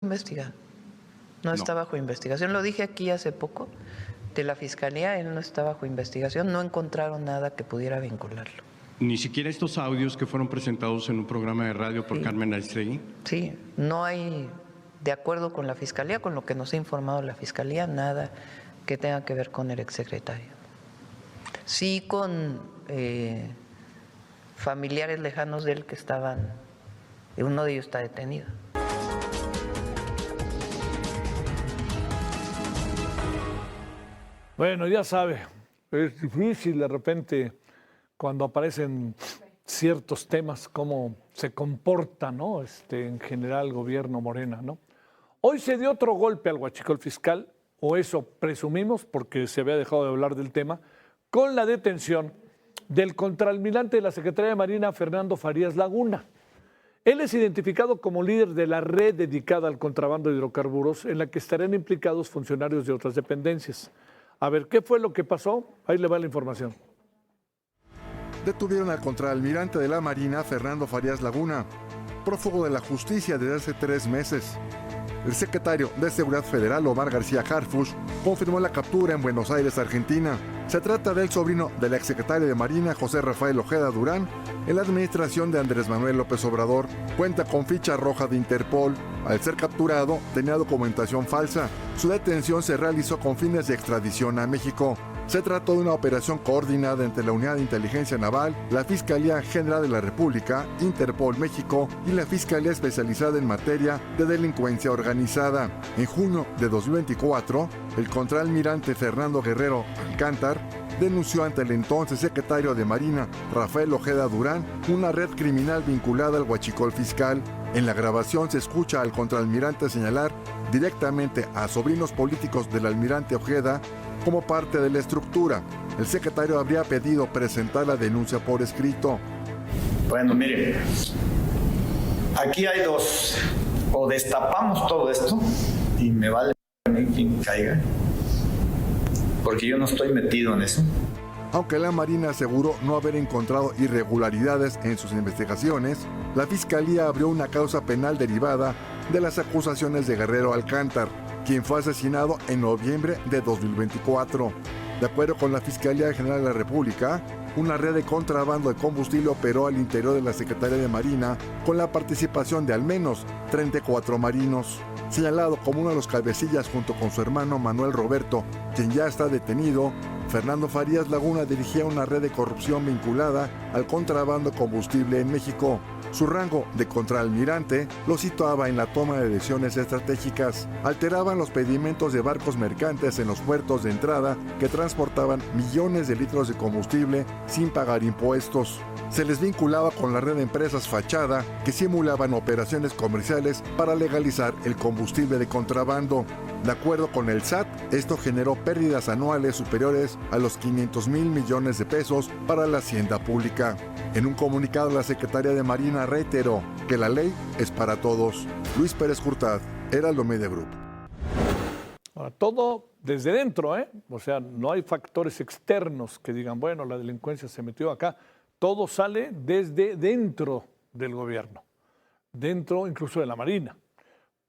investigado. No No. está bajo investigación. Lo dije aquí hace poco de la Fiscalía, él no está bajo investigación, no encontraron nada que pudiera vincularlo. Ni siquiera estos audios que fueron presentados en un programa de radio por Sí. Carmen Aristegui. Sí, no hay, de acuerdo con la Fiscalía, con lo que nos ha informado la Fiscalía, nada que tenga que ver con el exsecretario. Sí con familiares lejanos de él que estaban, uno de ellos está detenido. Bueno, ya sabe, es difícil de repente cuando aparecen ciertos temas, cómo se comporta, ¿no? En general el gobierno Morena, ¿no? Hoy se dio otro golpe al huachicol fiscal, o eso presumimos, porque se había dejado de hablar del tema, con la detención del contraalmirante de la Secretaría de Marina, Fernando Farías Laguna. Él es identificado como líder de la red dedicada al contrabando de hidrocarburos, en la que estarán implicados funcionarios de otras dependencias. A ver, ¿qué fue lo que pasó? Ahí le va la información. Detuvieron al contraalmirante de la Marina, Fernando Farías Laguna, prófugo de la justicia desde hace 3 meses. El secretario de Seguridad Federal, Omar García Harfuch, confirmó la captura en Buenos Aires, Argentina. Se trata del sobrino del exsecretario de Marina, José Rafael Ojeda Durán, en la administración de Andrés Manuel López Obrador. Cuenta con ficha roja de Interpol. Al ser capturado, tenía documentación falsa. Su detención se realizó con fines de extradición a México. Se trató de una operación coordinada entre la Unidad de Inteligencia Naval, la Fiscalía General de la República, Interpol México y la Fiscalía Especializada en Materia de Delincuencia Organizada. En junio de 2024, el contraalmirante Fernando Guerrero Alcántar denunció ante el entonces secretario de Marina, Rafael Ojeda Durán, una red criminal vinculada al huachicol fiscal. En la grabación se escucha al contraalmirante señalar directamente a sobrinos políticos del almirante Ojeda como parte de la estructura. El secretario habría pedido presentar la denuncia por escrito. Bueno, mire, aquí hay dos. O destapamos todo esto y me vale a mí quien caiga, porque yo no estoy metido en eso. Aunque la Marina aseguró no haber encontrado irregularidades en sus investigaciones, la Fiscalía abrió una causa penal derivada de las acusaciones de Guerrero Alcántar, quien fue asesinado en noviembre de 2024. De acuerdo con la Fiscalía General de la República, una red de contrabando de combustible operó al interior de la Secretaría de Marina con la participación de al menos 34 marinos. Señalado como uno de los cabecillas junto con su hermano Manuel Roberto, quien ya está detenido, Fernando Farías Laguna dirigía una red de corrupción vinculada al contrabando de combustible en México. Su rango de contraalmirante lo situaba en la toma de decisiones estratégicas. Alteraban los pedimentos de barcos mercantes en los puertos de entrada que transportaban millones de litros de combustible sin pagar impuestos. Se les vinculaba con la red de empresas fachada que simulaban operaciones comerciales para legalizar el combustible de contrabando. De acuerdo con el SAT, esto generó pérdidas anuales superiores a los 500,000 millones de pesos para la hacienda pública. En un comunicado, la Secretaría de Marina reiteró que la ley es para todos. Luis Pérez Curtad, Heraldo Media Group. Ahora, todo desde dentro, ¿eh? O sea, no hay factores externos que digan, bueno, la delincuencia se metió acá. Todo sale desde dentro del gobierno, dentro incluso de la Marina.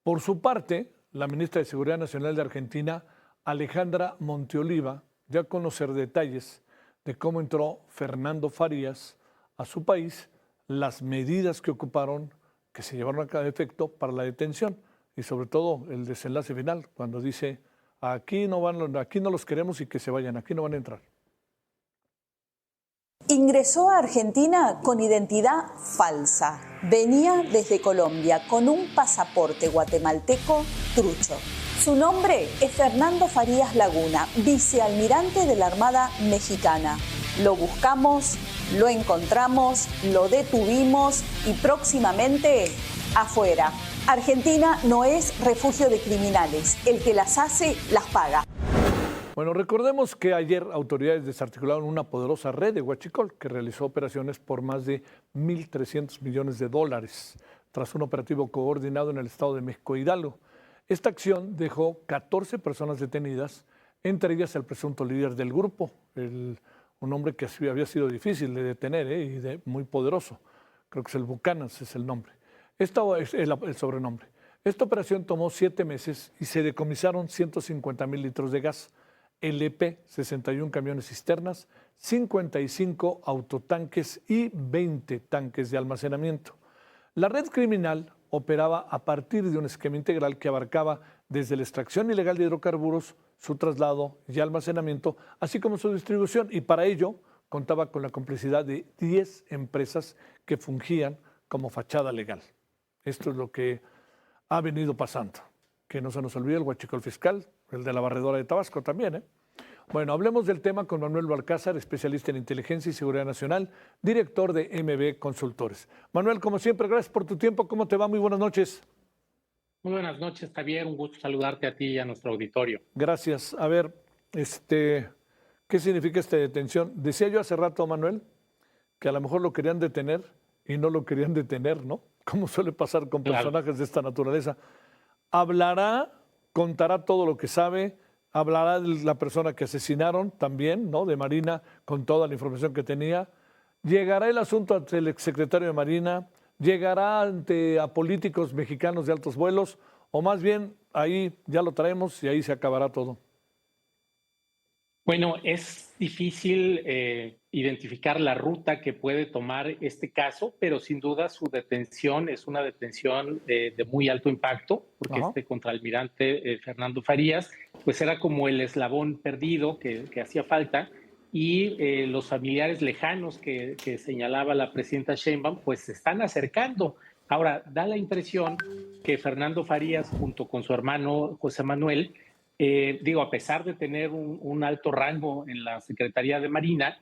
Por su parte, la ministra de Seguridad Nacional de Argentina, Alejandra Monteoliva, dio a conocer detalles de cómo entró Fernando Farías a su país, las medidas que ocuparon, que se llevaron a cabo efecto para la detención y sobre todo el desenlace final, cuando dice, aquí no los queremos y que se vayan, aquí no van a entrar. Ingresó a Argentina con identidad falsa. Venía desde Colombia con un pasaporte guatemalteco trucho. Su nombre es Fernando Farías Laguna, vicealmirante de la Armada Mexicana. Lo buscamos, lo encontramos, lo detuvimos y próximamente afuera. Argentina no es refugio de criminales. El que las hace, las paga. Bueno, recordemos que ayer autoridades desarticularon una poderosa red de huachicol que realizó operaciones por más de 1.300 millones de dólares tras un operativo coordinado en el estado de México e Hidalgo. Esta acción dejó 14 personas detenidas, entre ellas el presunto líder del grupo, un hombre que había sido difícil de detener y muy poderoso. Creo que es el Buchanan, es el nombre. Esta es el sobrenombre. Esta operación tomó 7 meses y se decomisaron 150,000 litros de gas, LP, 61 camiones cisternas, 55 autotanques y 20 tanques de almacenamiento. La red criminal operaba a partir de un esquema integral que abarcaba desde la extracción ilegal de hidrocarburos, su traslado y almacenamiento, así como su distribución, y para ello contaba con la complicidad de 10 empresas que fungían como fachada legal. Esto es lo que ha venido pasando. Que no se nos olvide el huachicol fiscal, el de la barredora de Tabasco también, ¿eh? Bueno, hablemos del tema con Manuel Balcázar, especialista en inteligencia y seguridad nacional, director de MB Consultores. Manuel, como siempre, gracias por tu tiempo. ¿Cómo te va? Muy buenas noches. Muy buenas noches, Javier. Un gusto saludarte a ti y a nuestro auditorio. Gracias. A ver, ¿qué significa esta detención? Decía yo hace rato, Manuel, que a lo mejor lo querían detener y no lo querían detener, ¿no? Como suele pasar con personajes de esta naturaleza. Hablará, contará todo lo que sabe, hablará de la persona que asesinaron también, ¿no? De Marina, con toda la información que tenía. Llegará el asunto ante el exsecretario de Marina, llegará ante a políticos mexicanos de altos vuelos, o más bien ahí ya lo traemos y ahí se acabará todo. Bueno, es difícil identificar la ruta que puede tomar este caso, pero sin duda su detención es una detención de muy alto impacto, porque este contraalmirante Fernando Farías, pues era como el eslabón perdido que hacía falta, y los familiares lejanos que señalaba la presidenta Sheinbaum, pues se están acercando. Ahora, da la impresión que Fernando Farías, junto con su hermano José Manuel, a pesar de tener un alto rango en la Secretaría de Marina,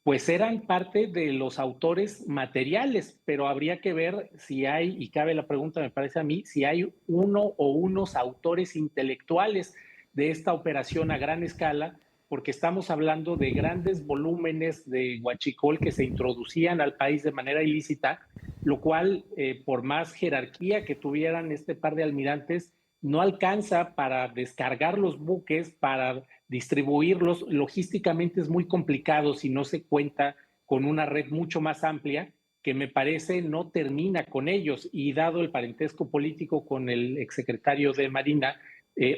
pues eran parte de los autores materiales, pero habría que ver si hay, y cabe la pregunta, me parece a mí, si hay uno o unos autores intelectuales de esta operación a gran escala, porque estamos hablando de grandes volúmenes de huachicol que se introducían al país de manera ilícita, lo cual, por más jerarquía que tuvieran este par de almirantes, no alcanza para descargar los buques, para distribuirlos. Logísticamente es muy complicado si no se cuenta con una red mucho más amplia, que me parece no termina con ellos. Y dado el parentesco político con el exsecretario de Marina,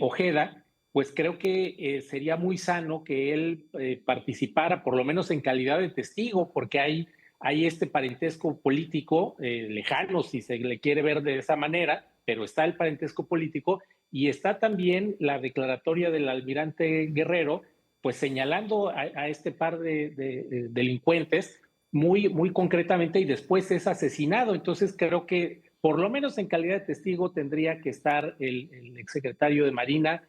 Ojeda, pues creo que sería muy sano que él participara, por lo menos en calidad de testigo, porque hay este parentesco político lejano, si se le quiere ver de esa manera, pero está el parentesco político y está también la declaratoria del almirante Guerrero, pues señalando a este par de delincuentes muy, muy concretamente, y después es asesinado. Entonces creo que por lo menos en calidad de testigo tendría que estar el exsecretario de Marina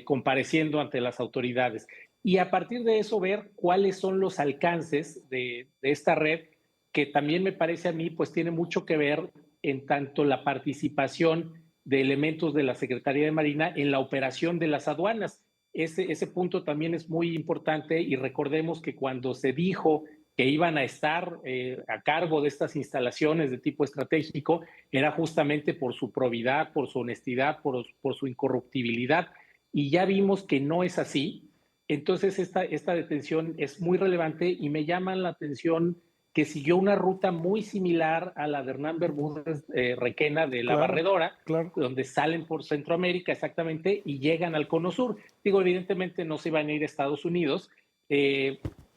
compareciendo ante las autoridades. Y a partir de eso ver cuáles son los alcances de esta red, que también me parece a mí pues tiene mucho que ver en tanto la participación de elementos de la Secretaría de Marina en la operación de las aduanas. Ese punto también es muy importante, y recordemos que cuando se dijo que iban a estar a cargo de estas instalaciones de tipo estratégico, era justamente por su probidad, por su honestidad, por su incorruptibilidad, y ya vimos que no es así. Entonces esta detención es muy relevante y me llama la atención que siguió una ruta muy similar a la de Hernán Bermúdez Requena de la Barredora, donde salen por Centroamérica exactamente y llegan al Cono Sur. Evidentemente no se iban a ir a Estados Unidos,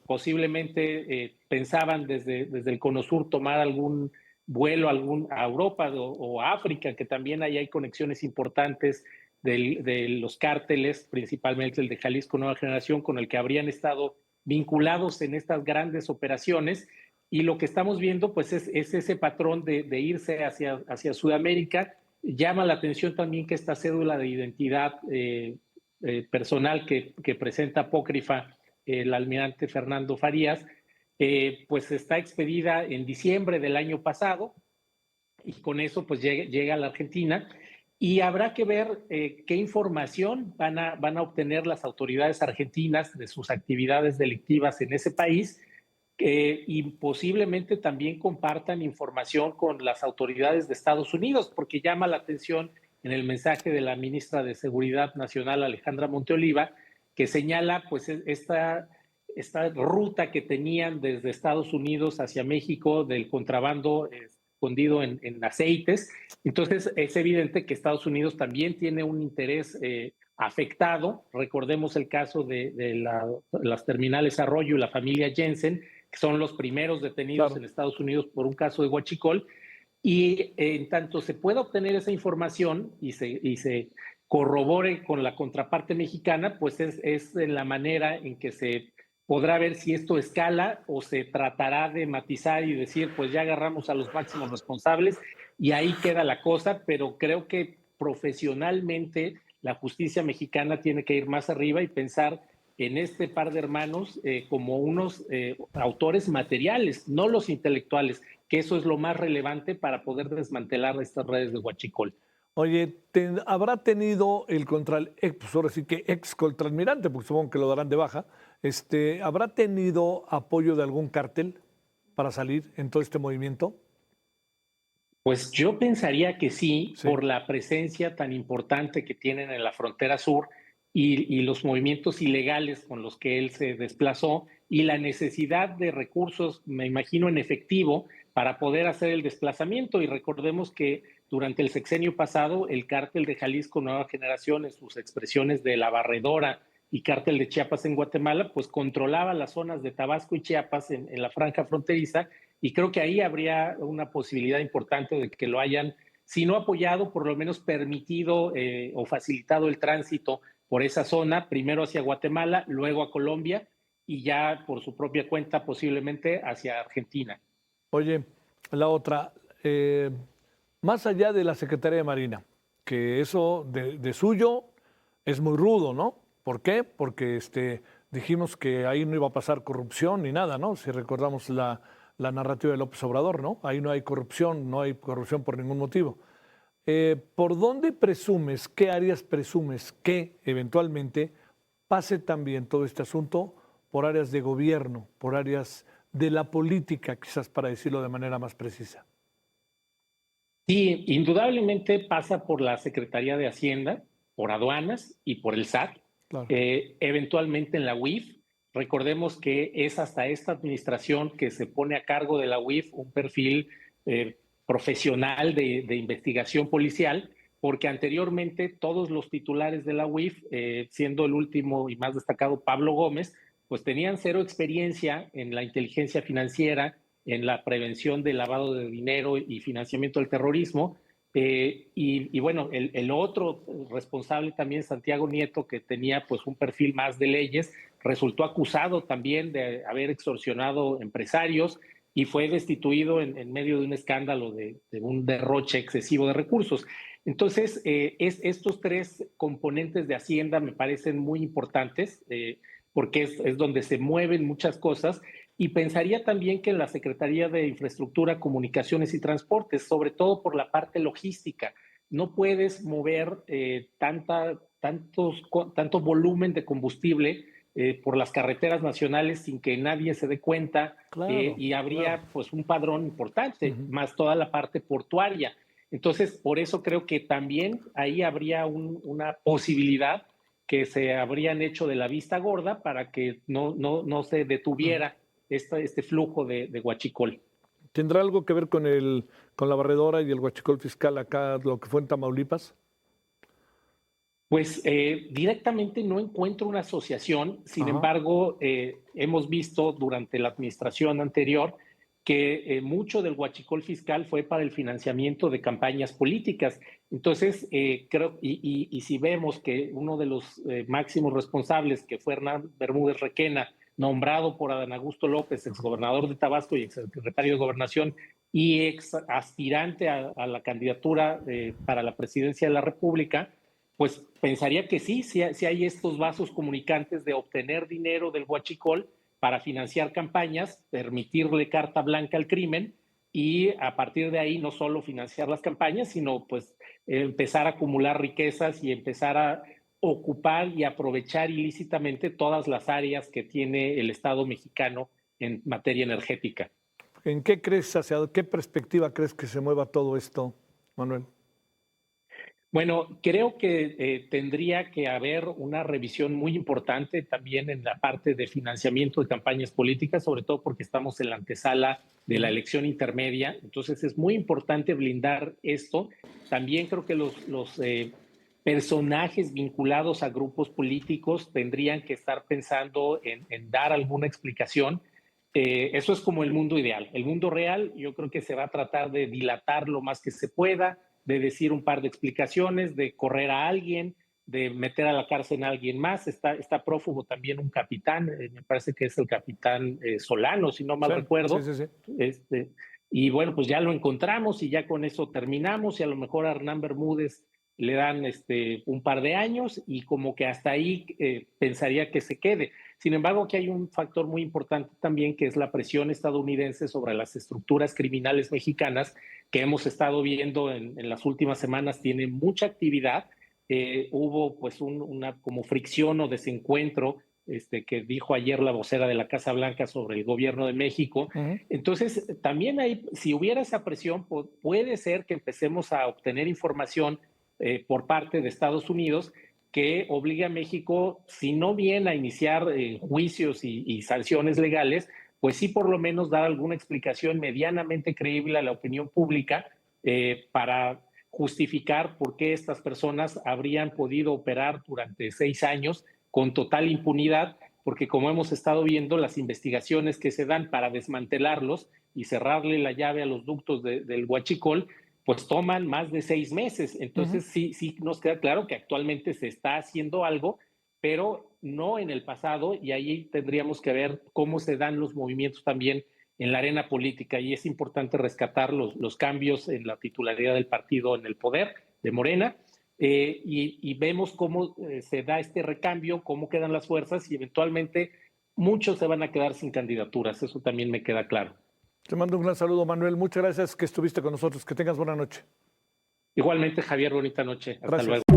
posiblemente pensaban desde el Cono Sur tomar algún vuelo a Europa o a África, que también ahí hay conexiones importantes de los cárteles, principalmente el de Jalisco Nueva Generación, con el que habrían estado vinculados en estas grandes operaciones. Y lo que estamos viendo pues es ese patrón de irse hacia Sudamérica. Llama la atención también que esta cédula de identidad personal que presenta apócrifa el almirante Fernando Farías, pues está expedida en diciembre del año pasado, y con eso pues llega a la Argentina, y habrá que ver qué información van a obtener las autoridades argentinas de sus actividades delictivas en ese país, y posiblemente también compartan información con las autoridades de Estados Unidos, porque llama la atención en el mensaje de la ministra de Seguridad Nacional, Alejandra Monteoliva, que señala pues esta ruta que tenían desde Estados Unidos hacia México del contrabando escondido en aceites. Entonces es evidente que Estados Unidos también tiene un interés afectado. Recordemos el caso de las terminales Arroyo y la familia Jensen, que son los primeros detenidos en Estados Unidos por un caso de huachicol. Y en tanto se pueda obtener esa información y se corrobore con la contraparte mexicana, pues es la manera en que se podrá ver si esto escala o se tratará de matizar y decir, pues ya agarramos a los máximos responsables y ahí queda la cosa, pero creo que profesionalmente la justicia mexicana tiene que ir más arriba y pensar en este par de hermanos como unos autores materiales, no los intelectuales, que eso es lo más relevante para poder desmantelar estas redes de huachicol. Oye, ¿habrá tenido el pues ahora sí que ex contralmirante, porque supongo que lo darán de baja, ¿habrá tenido apoyo de algún cártel para salir en todo este movimiento? Pues yo pensaría que sí, por la presencia tan importante que tienen en la frontera sur y los movimientos ilegales con los que él se desplazó y la necesidad de recursos, me imagino, en efectivo para poder hacer el desplazamiento. Y recordemos que durante el sexenio pasado, el cártel de Jalisco Nueva Generación, en sus expresiones de La Barredora y cártel de Chiapas en Guatemala, pues controlaba las zonas de Tabasco y Chiapas en la franja fronteriza, y creo que ahí habría una posibilidad importante de que lo hayan, si no apoyado, por lo menos permitido o facilitado el tránsito por esa zona, primero hacia Guatemala, luego a Colombia y ya por su propia cuenta posiblemente hacia Argentina. Oye, la otra, más allá de la Secretaría de Marina, que eso de suyo es muy rudo, ¿no? ¿Por qué? Porque dijimos que ahí no iba a pasar corrupción ni nada, ¿no? Si recordamos la narrativa de López Obrador, ¿no? Ahí no hay corrupción por ningún motivo. ¿Por dónde presumes, qué áreas presumes que eventualmente pase también todo este asunto por áreas de gobierno, por áreas de la política, quizás para decirlo de manera más precisa? Sí, indudablemente pasa por la Secretaría de Hacienda, por aduanas y por el SAT, Claro. eventualmente en la UIF. Recordemos que es hasta esta administración que se pone a cargo de la UIF un perfil profesional de investigación policial, porque anteriormente todos los titulares de la UIF, siendo el último y más destacado Pablo Gómez, pues tenían cero experiencia en la inteligencia financiera, en la prevención del lavado de dinero y financiamiento del terrorismo. Y bueno, el otro responsable también, Santiago Nieto, que tenía pues un perfil más de leyes, resultó acusado también de haber extorsionado empresarios y fue destituido en medio de un escándalo de un derroche excesivo de recursos. Entonces, estos tres componentes de Hacienda me parecen muy importantes porque es donde se mueven muchas cosas. Y pensaría también que en la Secretaría de Infraestructura, Comunicaciones y Transportes, sobre todo por la parte logística, no puedes mover tanto volumen de combustible por las carreteras nacionales sin que nadie se dé cuenta. Claro, y habría pues un padrón importante, más toda la parte portuaria. Entonces, por eso creo que también ahí habría una posibilidad que se habrían hecho de la vista gorda para que no se detuviera este flujo de huachicol. ¿Tendrá algo que ver con la barredora y el huachicol fiscal acá, lo que fue en Tamaulipas? Pues directamente no encuentro una asociación, sin embargo, hemos visto durante la administración anterior que mucho del huachicol fiscal fue para el financiamiento de campañas políticas. Entonces, creo, y si vemos que uno de los máximos responsables, que fue Hernán Bermúdez Requena, nombrado por Adán Augusto López, exgobernador de Tabasco y exsecretario de Gobernación, y ex aspirante a la candidatura para la presidencia de la República, pues pensaría que sí hay estos vasos comunicantes de obtener dinero del huachicol para financiar campañas, permitirle carta blanca al crimen y a partir de ahí no solo financiar las campañas, sino pues empezar a acumular riquezas y empezar a ocupar y aprovechar ilícitamente todas las áreas que tiene el Estado mexicano en materia energética. ¿En qué crees, hacia qué perspectiva crees que se mueva todo esto, Manuel? Bueno, creo que tendría que haber una revisión muy importante también en la parte de financiamiento de campañas políticas, sobre todo porque estamos en la antesala de la elección intermedia. Entonces es muy importante blindar esto. También creo que los personajes vinculados a grupos políticos tendrían que estar pensando en dar alguna explicación. Eso es como el mundo ideal. El mundo real, yo creo que se va a tratar de dilatar lo más que se pueda, de decir un par de explicaciones, de correr a alguien, de meter a la cárcel a alguien más. Está prófugo también un capitán, me parece que es el capitán Solano, si no mal recuerdo. Sí. Y bueno, pues ya lo encontramos y ya con eso terminamos, y a lo mejor a Hernán Bermúdez le dan un par de años y como que hasta ahí pensaría que se quede. Sin embargo, aquí hay un factor muy importante también, que es la presión estadounidense sobre las estructuras criminales mexicanas que hemos estado viendo en las últimas semanas. Tiene mucha actividad. Hubo pues una como fricción o desencuentro que dijo ayer la vocera de la Casa Blanca sobre el gobierno de México. Entonces, también hay, si hubiera esa presión, puede ser que empecemos a obtener información por parte de Estados Unidos que obligue a México, si no bien a iniciar juicios y sanciones legales, pues sí por lo menos dar alguna explicación medianamente creíble a la opinión pública para justificar por qué estas personas habrían podido operar durante 6 años con total impunidad, porque como hemos estado viendo, las investigaciones que se dan para desmantelarlos y cerrarle la llave a los ductos del Huachicol, pues toman más de 6 meses. Entonces sí nos queda claro que actualmente se está haciendo algo, pero no en el pasado, y ahí tendríamos que ver cómo se dan los movimientos también en la arena política, y es importante rescatar los cambios en la titularidad del partido en el poder de Morena, y vemos cómo se da este recambio, cómo quedan las fuerzas, y eventualmente muchos se van a quedar sin candidaturas. Eso también me queda claro. Te mando un gran saludo, Manuel. Muchas gracias que estuviste con nosotros. Que tengas buena noche. Igualmente, Javier, bonita noche. Hasta Gracias. luego.